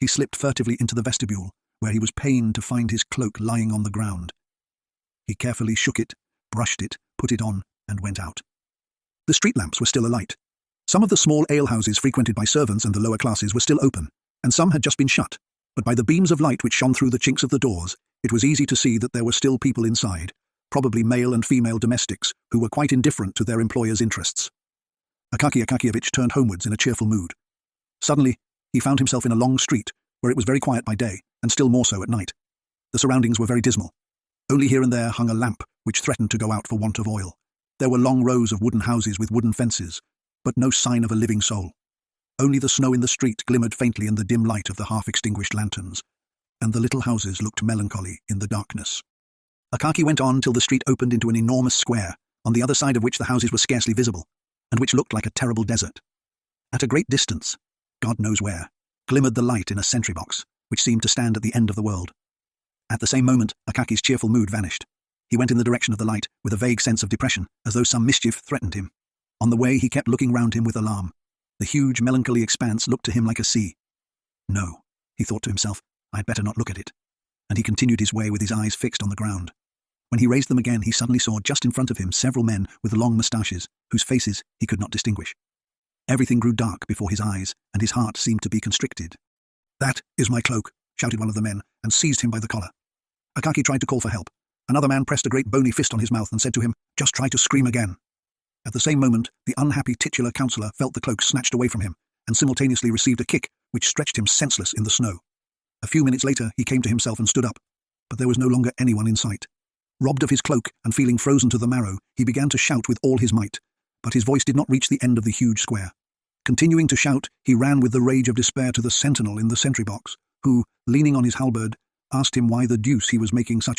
He slipped furtively into the vestibule, where he was pained to find his cloak lying on the ground. He carefully shook it, brushed it, put it on, and went out. The street lamps were still alight. Some of the small alehouses frequented by servants and the lower classes were still open, and some had just been shut, but by the beams of light which shone through the chinks of the doors, it was easy to see that there were still people inside, probably male and female domestics, who were quite indifferent to their employers' interests. Akaki Akakievich turned homewards in a cheerful mood. Suddenly, he found himself in a long street, where it was very quiet by day, and still more so at night. The surroundings were very dismal. Only here and there hung a lamp which threatened to go out for want of oil. There were long rows of wooden houses with wooden fences, but no sign of a living soul. Only the snow in the street glimmered faintly in the dim light of the half-extinguished lanterns, and the little houses looked melancholy in the darkness. Akaki went on till the street opened into an enormous square, on the other side of which the houses were scarcely visible, and which looked like a terrible desert. At a great distance, God knows where, glimmered the light in a sentry box, which seemed to stand at the end of the world. At the same moment, Akaki's cheerful mood vanished. He went in the direction of the light, with a vague sense of depression, as though some mischief threatened him. On the way, he kept looking round him with alarm. The huge, melancholy expanse looked to him like a sea. No, he thought to himself, I had better not look at it. And he continued his way with his eyes fixed on the ground. When he raised them again, he suddenly saw just in front of him several men with long moustaches, whose faces he could not distinguish. Everything grew dark before his eyes, and his heart seemed to be constricted. "That is my cloak," shouted one of the men, and seized him by the collar. Akaki tried to call for help. Another man pressed a great bony fist on his mouth and said to him, "Just try to scream again." At the same moment, the unhappy titular councillor felt the cloak snatched away from him, and simultaneously received a kick which stretched him senseless in the snow. A few minutes later, he came to himself and stood up, but there was no longer anyone in sight. Robbed of his cloak and feeling frozen to the marrow, he began to shout with all his might, but his voice did not reach the end of the huge square. Continuing to shout, he ran with the rage of despair to the sentinel in the sentry box, who, leaning on his halberd, asked him why the deuce he was making such